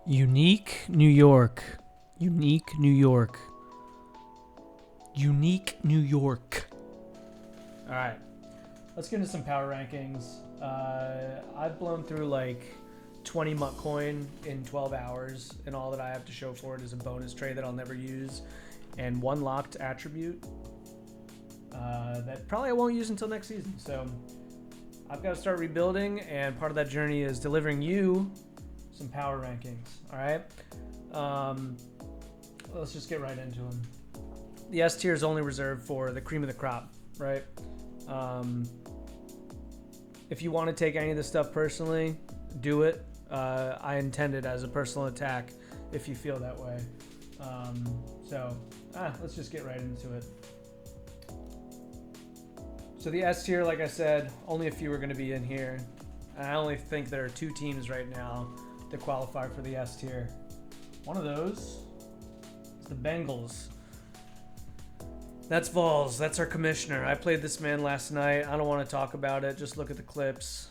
Unique New York. Unique New York. Unique New York. All right. Let's get into some power rankings. I've blown through like 20 Mutt coin in 12 hours, and all that I have to show for it is a bonus trade that I'll never use and one locked attribute that probably I won't use until next season. So I've got to start rebuilding, and part of that journey is delivering you some power rankings. All right. Let's just get right into them. The S tier is only reserved for the cream of the crop, right? If you want to take any of this stuff personally, do it. I intend it as a personal attack if you feel that way. Let's just get right into it. So the S tier, like I said, only a few are going to be in here. And I only think there are two teams right now that qualify for the S tier. One of those is the Bengals. That's Vols. That's our commissioner. I played this man last night. I don't want to talk about it. Just look at the clips.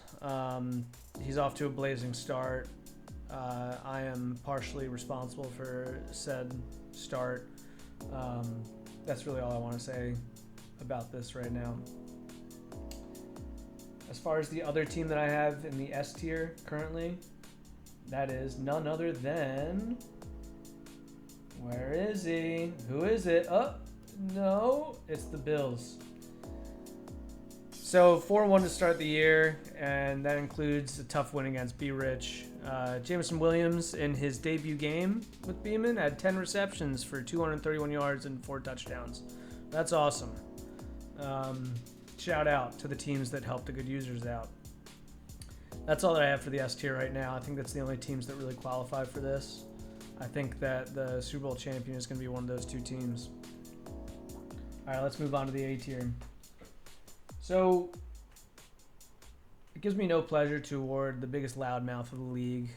He's off to a blazing start. I am partially responsible for said start. That's really all I want to say about this right now. As far as the other team that I have in the S tier currently, that is none other than... Where is he? Who is it? Oh, no, it's the Bills. So 4-1 to start the year, and that includes a tough win against B. Rich. Jameson Williams, in his debut game with Beeman, had 10 receptions for 231 yards and 4 touchdowns. That's awesome. Shout out to the teams that help the good users out. That's all that I have for the S tier right now. I think that's the only teams that really qualify for this. I think that the Super Bowl champion is going to be one of those two teams. All right, let's move on to the A tier. So it gives me no pleasure to award the biggest loudmouth of the league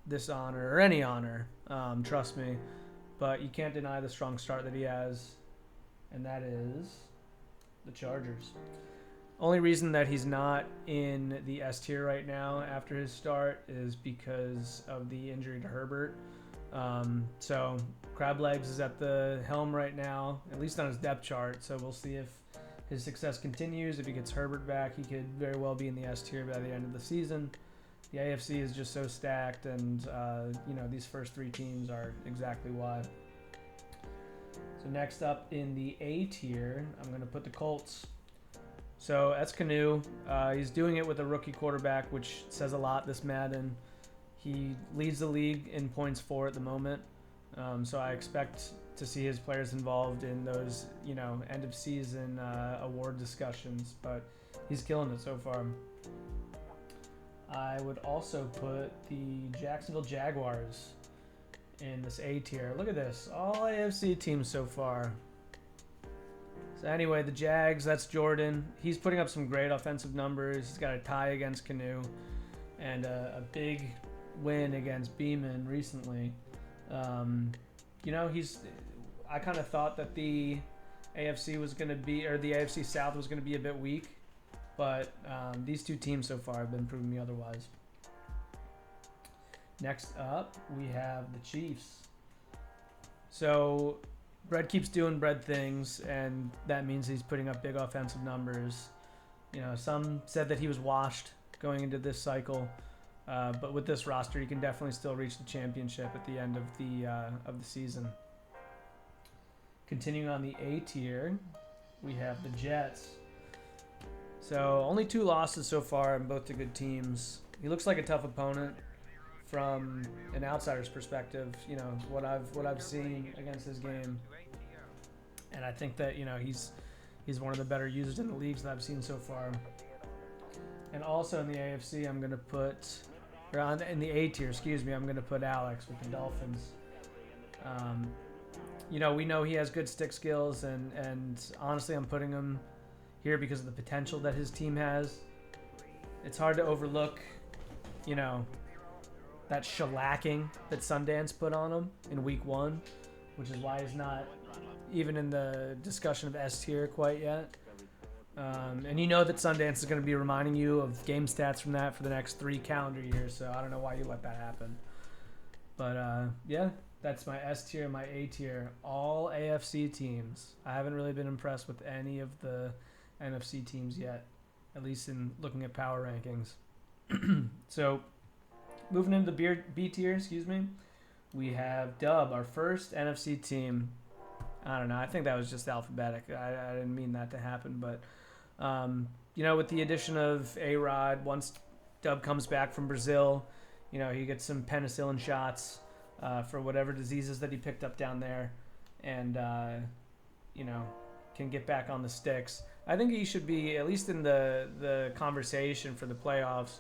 this honor, or any honor, trust me. But you can't deny the strong start that he has, and that is the Chargers. Only reason that he's not in the S tier right now after his start is because of the injury to Herbert. So Crab Legs is at the helm right now, at least on his depth chart. So we'll see if his success continues. If he gets Herbert back, he could very well be in the S tier by the end of the season. The AFC is just so stacked, and these first three teams are exactly why. So next up in the A tier, I'm going to put the Colts. So that's Canu. He's doing it with a rookie quarterback, which says a lot this Madden. He leads the league in points for at the moment. So I expect to see his players involved in those, end of season award discussions. But he's killing it so far. I would also put the Jacksonville Jaguars in this A tier. Look at this. All AFC teams so far. So anyway, the Jags, that's Jordan. He's putting up some great offensive numbers. He's got a tie against Canu and a big win against Beeman recently. I kind of thought that the AFC was going to be, or the AFC South was going to be a bit weak, but these two teams so far have been proving me otherwise. Next up, we have the Chiefs. So Brett keeps doing Brett things, and that means he's putting up big offensive numbers. Some said that he was washed going into this cycle, but with this roster, he can definitely still reach the championship at the end of the season. Continuing on the A tier, we have the Jets. So only 2 losses so far, and both to good teams. He looks like a tough opponent from an outsider's perspective. What I've seen against his game, and I think that he's one of the better users in the leagues that I've seen so far. And also in the AFC, I'm gonna put, in the A tier, I'm gonna put Alex with the Dolphins. We know he has good stick skills, and honestly, I'm putting him here because of the potential that his team has. It's hard to overlook, that shellacking that Sundance put on him in week 1, which is why he's not even in the discussion of S tier quite yet. And that Sundance is going to be reminding you of game stats from that for the next 3 calendar years, so I don't know why you let that happen. But yeah, that's my S tier, my A tier. All AFC teams. I haven't really been impressed with any of the NFC teams yet, at least in looking at power rankings. So, moving into the B tier, we have Dub, our first NFC team. I don't know. I think that was just alphabetic. I didn't mean that to happen, but with the addition of A-Rod, once Dub comes back from Brazil, he gets some penicillin shots for whatever diseases that he picked up down there, and can get back on the sticks. I think he should be at least in the conversation for the playoffs.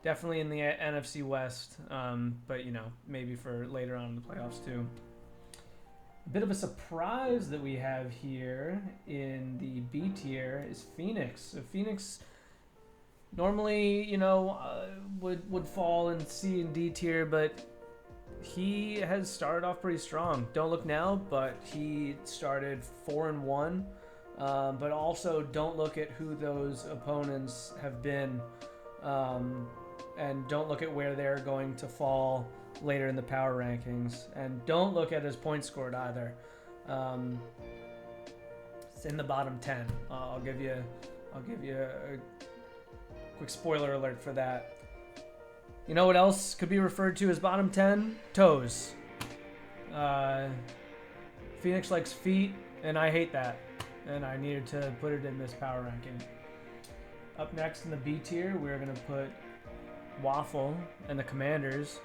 Definitely in the NFC West, but maybe for later on in the playoffs too. A bit of a surprise that we have here in the B tier is Phoenix. So Phoenix normally, would fall in C and D tier, but he has started off pretty strong. Don't look now, but he started 4-1. But also don't look at who those opponents have been, and don't look at where they're going to fall later in the power rankings, and don't look at his points scored either. It's in the bottom 10. I'll give you a quick spoiler alert for that. You know what else could be referred to as bottom 10? Toes. Phoenix likes feet, and I hate that, and I needed to put it in this power ranking. Up next in the B tier, we're going to put Waffle and the Commanders.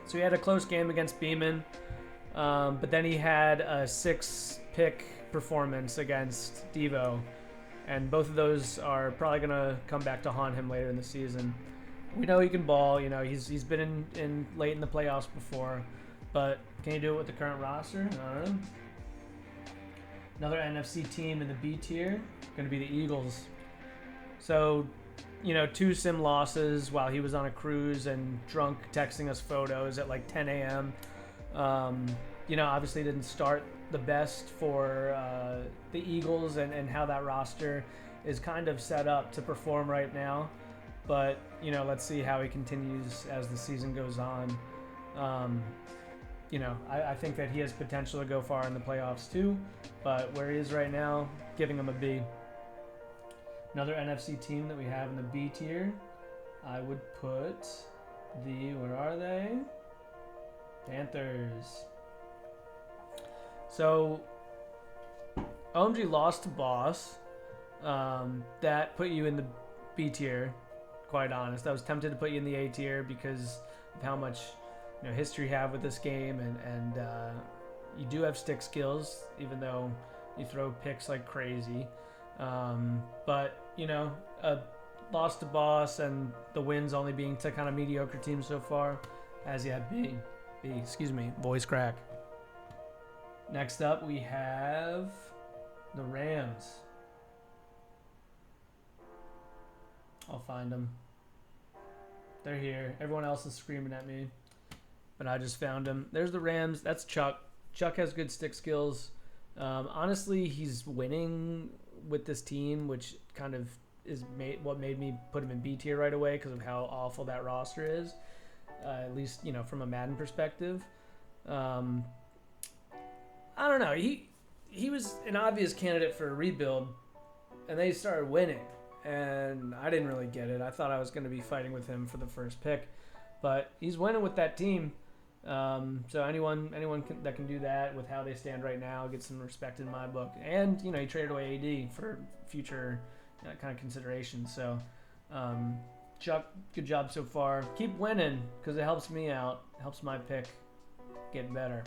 So he had a close game against Beeman, but then he had a 6-pick performance against Devo, and both of those are probably going to come back to haunt him later in the season. We know he can ball. He's been in late in the playoffs before, but can he do it with the current roster? I don't know. Another NFC team in the B tier, going to be the Eagles. So, 2 sim losses while he was on a cruise and drunk, texting us photos at like 10 a.m. Obviously didn't start the best for the Eagles and how that roster is kind of set up to perform right now. But, let's see how he continues as the season goes on. I think that he has potential to go far in the playoffs too, but where he is right now, giving him a B. Another NFC team that we have in the B tier, I would put where are they? Panthers. So, OMG lost to Boss. That put you in the B tier, quite honest. I was tempted to put you in the A tier because of how much history you have with this game, and you do have stick skills, even though you throw picks like crazy. But a loss to Boss and the wins only being to kind of mediocre teams so far, as you have B. Voice crack. Next up, we have the Rams. I'll find them. They're here. Everyone else is screaming at me, but I just found them. There's the Rams. That's Chuck. Chuck has good stick skills. Honestly, he's winning with this team, which kind of is what made me put him in B tier right away because of how awful that roster is. At least from a Madden perspective. I don't know. He was an obvious candidate for a rebuild, and they started winning, and I didn't really get it. I thought I was going to be fighting with him for the first pick, but he's winning with that team. So anyone that can do that with how they stand right now gets some respect in my book. And he traded away AD for future kind of consideration. So Chuck, good job so far. Keep winning because it helps me out. It helps my pick get better.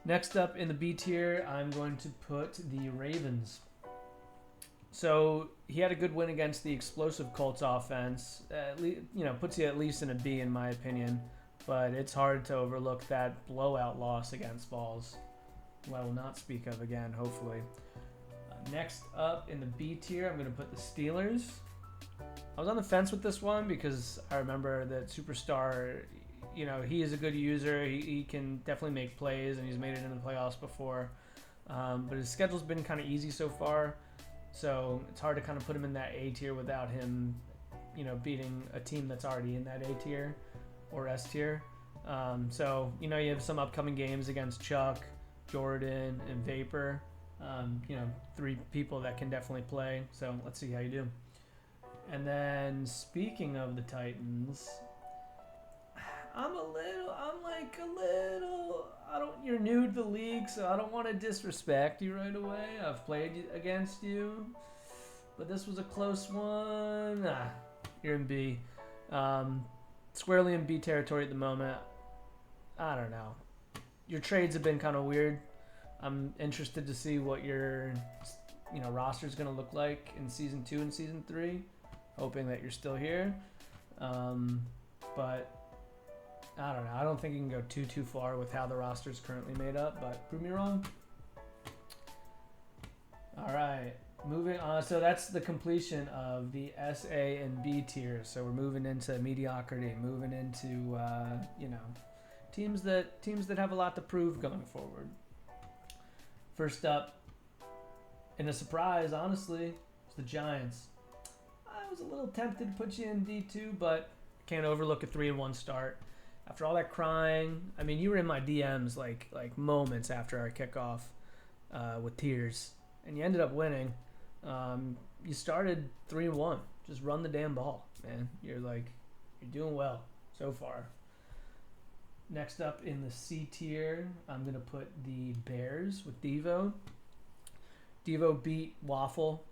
Next up in the B tier, I'm going to put the Ravens. So he had a good win against the explosive Colts offense. Puts you at least in a B in my opinion. But it's hard to overlook that blowout loss against Vols, who I will not speak of again, hopefully. Next up in the B tier, I'm going to put the Steelers. I was on the fence with this one because I remember that Superstar, he is a good user. He can definitely make plays, and he's made it into the playoffs before. But his schedule's been kind of easy so far, so it's hard to kind of put him in that A tier without him, beating a team that's already in that A tier or S tier. So, you know, you have some upcoming games against Chuck, Jordan, and Vapor. You know, 3 people that can definitely play. So let's see how you do. And then speaking of the Titans, you're new to the league, so I don't want to disrespect you right away. I've played against you, but this was a close one. You're in B. Squarely in B territory at the moment. I don't know. Your trades have been kind of weird. I'm interested to see what your roster is going to look like in Season 2 and Season 3. Hoping that you're still here. But I don't know. I don't think you can go too far with how the roster is currently made up, but prove me wrong. All right. Moving on. So that's the completion of the S, A, and B tiers. So we're moving into mediocrity, moving into, teams that have a lot to prove going forward. First up, in a surprise, honestly, is the Giants. I was a little tempted to put you in D2, but can't overlook a 3-1 start. After all that crying, I mean, you were in my DMs like moments after our kickoff with tears, and you ended up winning. You started 3-1. Just run the damn ball, man. You're doing well so far. Next up in the C tier, I'm gonna put the Bears with Devo. Devo beat Waffle,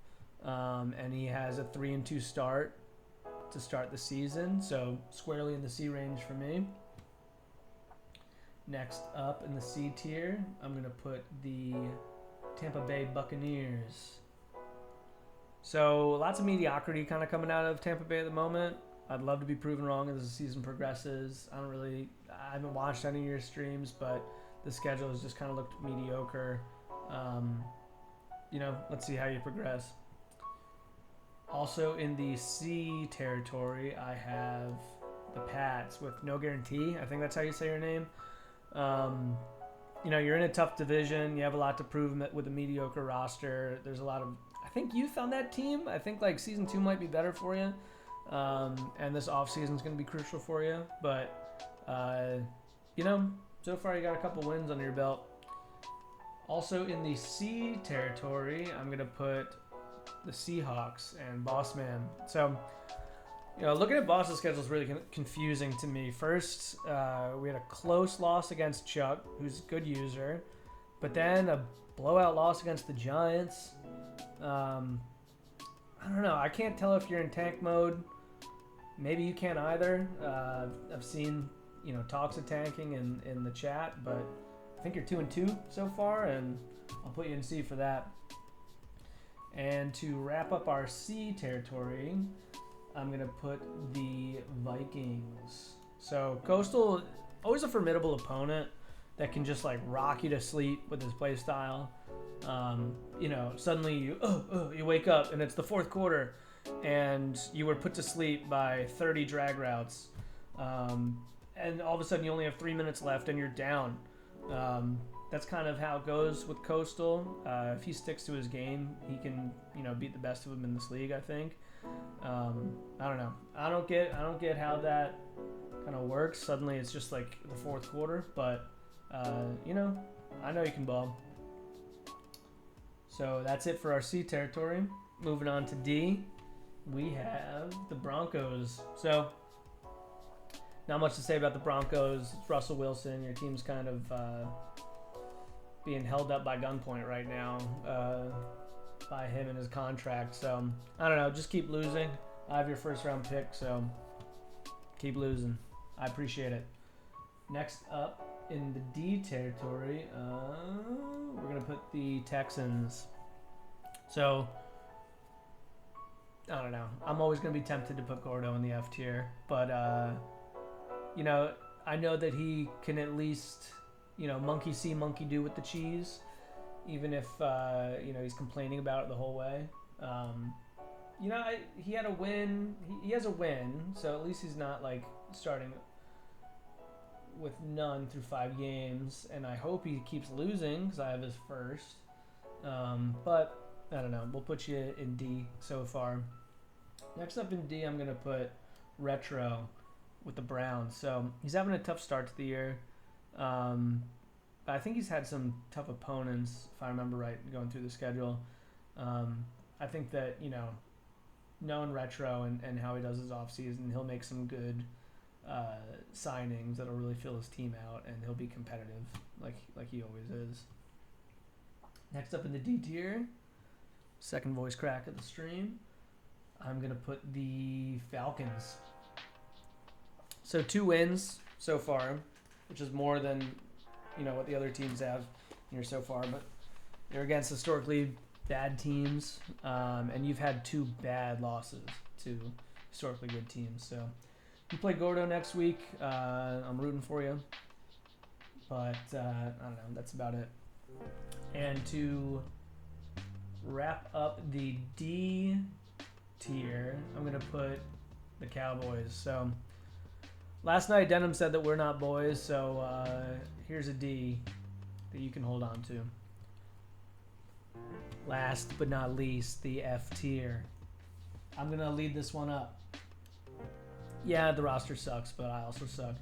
and he has a 3-2 start to start the season, so squarely in the C range for me. Next up in the C tier, I'm gonna put the Tampa Bay Buccaneers. So lots of mediocrity kind of coming out of Tampa Bay at the moment. I'd love to be proven wrong as the season progresses. I haven't watched any of your streams, but the schedule has just kind of looked mediocre. Let's see how you progress. Also in the C territory, I have the Pats with no guarantee. I think that's how you say your name. You're in a tough division. You have a lot to prove with a mediocre roster. There's a lot of, I think, youth on that team. I think Season 2 might be better for you. And this offseason is going to be crucial for you. But, so far you got a couple wins under your belt. Also in the C territory, I'm going to put the Seahawks and Bossman. So, looking at Boss's schedule is really confusing to me. First, we had a close loss against Chuck, who's a good user. But then a blowout loss against the Giants. I don't know. I can't tell if you're in tank mode. Maybe you can't either. I've seen, talks of tanking in the chat, but I think you're 2-2 so far, and I'll put you in C for that. And to wrap up our C territory, I'm going to put the Vikings. So Coastal, always a formidable opponent that can just rock you to sleep with his play style. Suddenly you wake up and it's the fourth quarter and you were put to sleep by 30 drag routes. And all of a sudden you only have 3 minutes left and you're down. That's kind of how it goes with Coastal. If he sticks to his game, he can, beat the best of them in this league, I think. I don't know. I don't get how that kind of works. Suddenly it's just the fourth quarter, but I know you can ball. So that's it for our C territory. Moving on to D, we have the Broncos. So not much to say about the Broncos. It's Russell Wilson. Your team's kind of being held up by gunpoint right now by him and his contract. So I don't know. Just keep losing. I have your first round pick, so keep losing. I appreciate it. Next up in the D territory, we're going to put the Texans. So I don't know. I'm always going to be tempted to put Gordo in the F tier, but I know that he can at least, monkey see, monkey do with the cheese, even if, he's complaining about it the whole way. He had a win. He has a win, so at least he's not, starting with none through 5 games, and I hope he keeps losing because I have his first. But, I don't know. We'll put you in D so far. Next up in D, I'm going to put Retro. with the Browns. So he's having a tough start to the year. But I think he's had some tough opponents, if I remember right, going through the schedule. I think that, knowing Retro and how he does his offseason, he'll make some good signings that'll really fill his team out, and he'll be competitive like he always is. Next up in the D tier, second voice crack of the stream, I'm going to put the Falcons. So 2 wins so far, which is more than what the other teams have here so far, but they're against historically bad teams, and you've had 2 bad losses to historically good teams. So you play Gordo next week. I'm rooting for you, but I don't know. That's about it. And to wrap up the D tier, I'm gonna put the Cowboys. So last night Denham said that we're not boys, so here's a D that you can hold on to. Last but not least, the F tier. I'm going to lead this one up. Yeah, the roster sucks, but I also suck.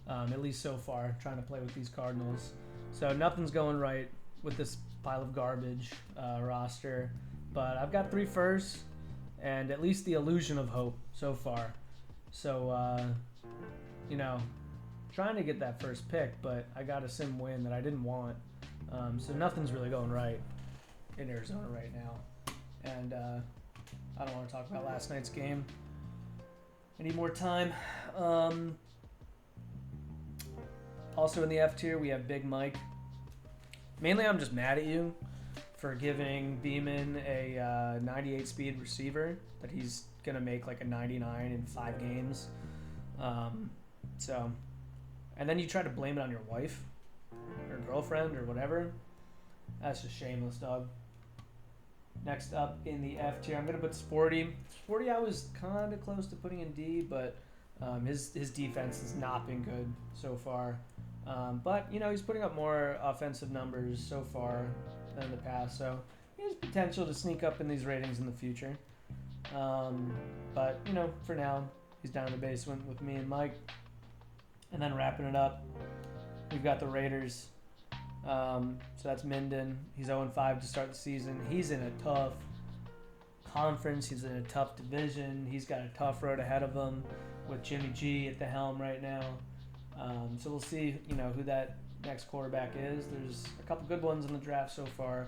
At least so far, trying to play with these Cardinals. So nothing's going right with this pile of garbage roster. But I've got 3 firsts and at least the illusion of hope so far. So, trying to get that first pick, but I got a sim win that I didn't want. So nothing's really going right in Arizona right now. And I don't want to talk about last night's game. I need more time. Also in the F tier, we have Big Mike. Mainly, I'm just mad at you for giving Beeman a 98 speed receiver that he's going to make like a 99 in 5 games. And then you try to blame it on your wife or girlfriend or whatever. That's just shameless, dog. Next up in the F tier, I'm going to put Sporty. Sporty I was kind of close to putting in D, but his defense has not been good so far. But, he's putting up more offensive numbers so far than in the past, so he has potential to sneak up in these ratings in the future. But, for now, he's down in the basement with me and Mike. And then wrapping it up, we've got the Raiders. So that's Minden. He's 0-5 to start the season. He's in a tough conference. He's in a tough division. He's got a tough road ahead of him with Jimmy G at the helm right now. So we'll see, who that next quarterback is. There's a couple good ones in the draft so far.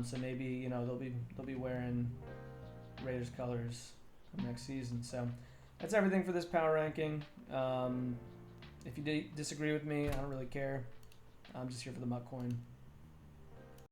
So maybe, they'll be wearing Raiders colors next season. So that's everything for this power ranking. If you disagree with me, I don't really care. I'm just here for the muck coin.